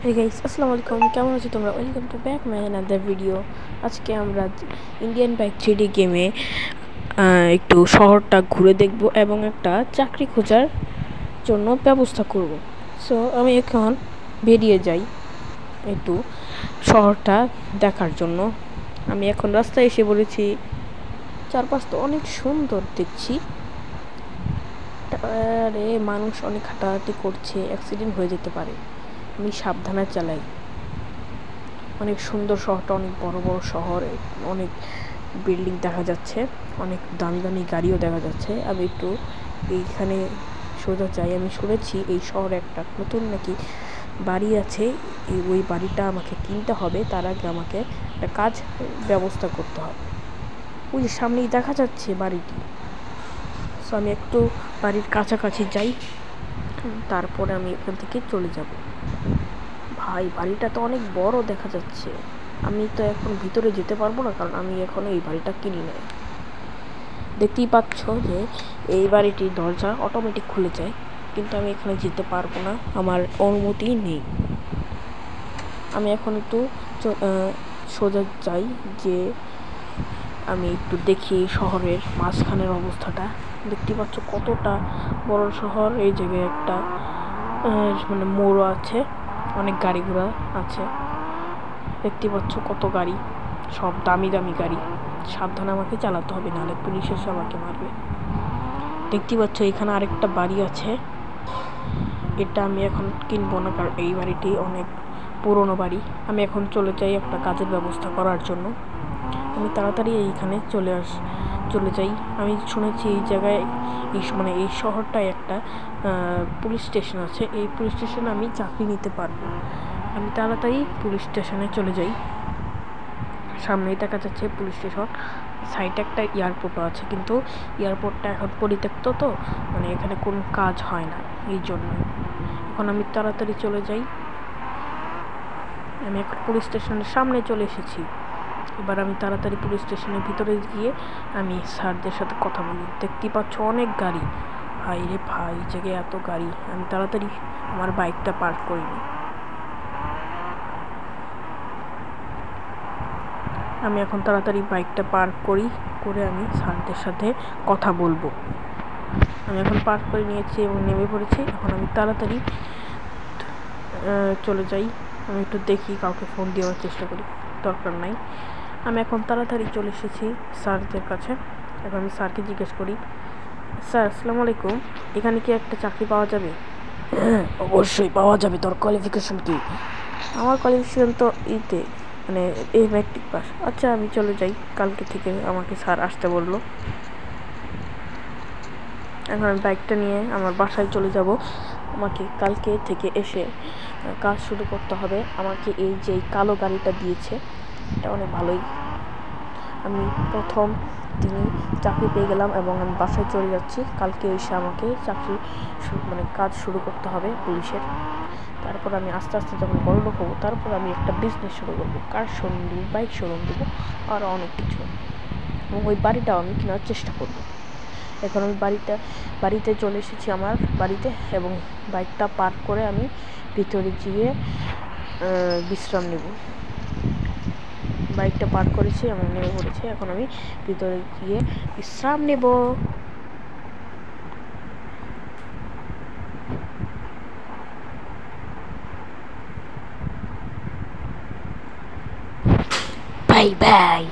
Hey guys, আসসালামু আলাইকুম। কেমন আছো তোমরা? Welcome to back my another video. আজকে আমরা ইন্ডিয়ান বাইক 3D গেমে একটু শহরটা ঘুরে দেখব এবং একটা চাকরি খোঁজার জন্য ব্যবস্থা করব। সো আমি এখন বেরিয়ে যাই একটু শহরটা দেখার জন্য। আমি এখন রাস্তায় এসে বলেছি, চারপাশটা অনেক সুন্দর দেখছি। আরে মানুষ অনেক হাঁটাহাঁটি করছে, অ্যাক্সিডেন্ট হয়ে যেতে পারে, আমি সাবধানে চালাই। অনেক সুন্দর শহরটা, অনেক বড় বড় শহর, অনেক বিল্ডিং দেখা যাচ্ছে, অনেক দামি দামি গাড়িও দেখা যাচ্ছে। আমি একটু এইখানে সোজা যাই। আমি শুনেছি এই শহরে একটা নতুন নাকি বাড়ি আছে, ওই বাড়িটা আমাকে কিনতে হবে। তার আগে আমাকে একটা কাজ ব্যবস্থা করতে হবে। ওই যে সামনেই দেখা যাচ্ছে বাড়িটি। সো আমি একটু বাড়ির কাছাকাছি যাই, তারপরে আমি এখান থেকে চলে যাব। ভাই, বাড়িটা তো অনেক বড় দেখা যাচ্ছে। আমি তো এখন ভিতরে যেতে পারবো না, কারণ আমি এখনো এই বাড়িটা কিনি নাই। দেখতেই পাচ্ছ যে এই বাড়িটির দরজা অটোমেটিক খুলে যায়, কিন্তু আমি এখানে যেতে পারবো না, আমার অনুমতি নেই। আমি এখন একটু সোজা যাই, যে আমি একটু দেখি শহরের মাঝখানের অবস্থাটা। দেখতেই পাচ্ছ কতটা বড় শহর। এই জায়গায় একটা মানে মোড় আছে, অনেক গাড়ি ঘোড়া আছে। দেখতে পাচ্ছ কত গাড়ি, সব দামি দামি গাড়ি। সাবধানে আমাকে চালাতে হবে, নাহলে পুলিশ এসে আমাকে মারবে। দেখতে পাচ্ছ এখানে আরেকটা বাড়ি আছে। এটা আমি এখন কিনবো না, কারণ এই বাড়িটি অনেক পুরনো বাড়ি। আমি এখন চলে যাই একটা কাজের ব্যবস্থা করার জন্য। আমি তাড়াতাড়ি এইখানে চলে যাই। আমি শুনেছি এই জায়গায় মানে এই শহরটায় একটা পুলিশ স্টেশন আছে। এই পুলিশ স্টেশনে আমি চাকরি নিতে পারবো। আমি তাড়াতাড়ি পুলিশ স্টেশনে চলে যাই। সামনেই দেখা যাচ্ছে পুলিশ স্টেশন, সাইডে একটা এয়ারপোর্টও আছে, কিন্তু এয়ারপোর্টটা এখন পরিত্যক্ত, তো মানে এখানে কোনো কাজ হয় না, এই জন্য। এখন আমি তাড়াতাড়ি চলে যাই। আমি এখন পুলিশ স্টেশনের সামনে চলে এসেছি। এবার আমি তাড়াতাড়ি পুলিশ স্টেশনের ভিতরে গিয়ে আমি স্যারদের সাথে কথা বলি। দেখতেই পাচ্ছ অনেক গাড়ি। ভাই রে ভাই, জায়গায় এত গাড়ি। আমি তাড়াতাড়ি আমার বাইকটা পার্ক করিনি। আমি এখন তাড়াতাড়ি বাইকটা পার্ক করে আমি স্যারদের সাথে কথা বলবো। আমি এখন পার্ক করে নিয়েছি এবং নেমে পড়েছি। এখন আমি তাড়াতাড়ি চলে যাই। আমি একটু দেখি, কাউকে ফোন দেওয়ার চেষ্টা করি, দরকার নাই। আমি এখন তাড়াতাড়ি চলে এসেছি স্যারদের কাছে। এখন আমি স্যারকে জিজ্ঞেস করি, স্যার আসসালামু আলাইকুম, এখানে কি একটা চাকরি পাওয়া যাবে? হ্যাঁ, অবশ্যই পাওয়া যাবে। তোর কোয়ালিফিকেশন কি? আমার কোয়ালিফিকেশন তো মানে এই ম্যাট্রিক পাস। আচ্ছা, আমি চলে যাই। কালকে থেকে আমাকে স্যার আসতে বললো। এখন আমি বাইকটা নিয়ে আমার বাসায় চলে যাব। আমাকে কালকে থেকে এসে কাজ শুরু করতে হবে। আমাকে এই যে কালো গাড়িটা দিয়েছে, এটা অনেক ভালোই। আমি প্রথম দিনই চাকরি পেয়ে গেলাম এবং আমি বাসায় চলে যাচ্ছি। কালকে এসে আমাকে মানে কাজ শুরু করতে হবে পুলিশের। তারপর আমি আস্তে আস্তে যখন বড়লোক হবো, তারপর আমি একটা বিজনেস শুরু করবো, কার শোরুম দেবো, বাইক শোরুম দেবো, আরও অনেক কিছু। এবং ওই বাড়িটাও আমি কেনার চেষ্টা করবো। এখন আমি বাড়িতে চলে এসেছি, আমার বাড়িতে, এবং বাইকটা পার্ক করে আমি ভিতরে গিয়ে বিশ্রাম নেব। বাইকটা পার্ক করেছি এবং নেমে পড়েছি। এখন আমি ভিতরে গিয়ে বিশ্রাম নেব। Bye bye.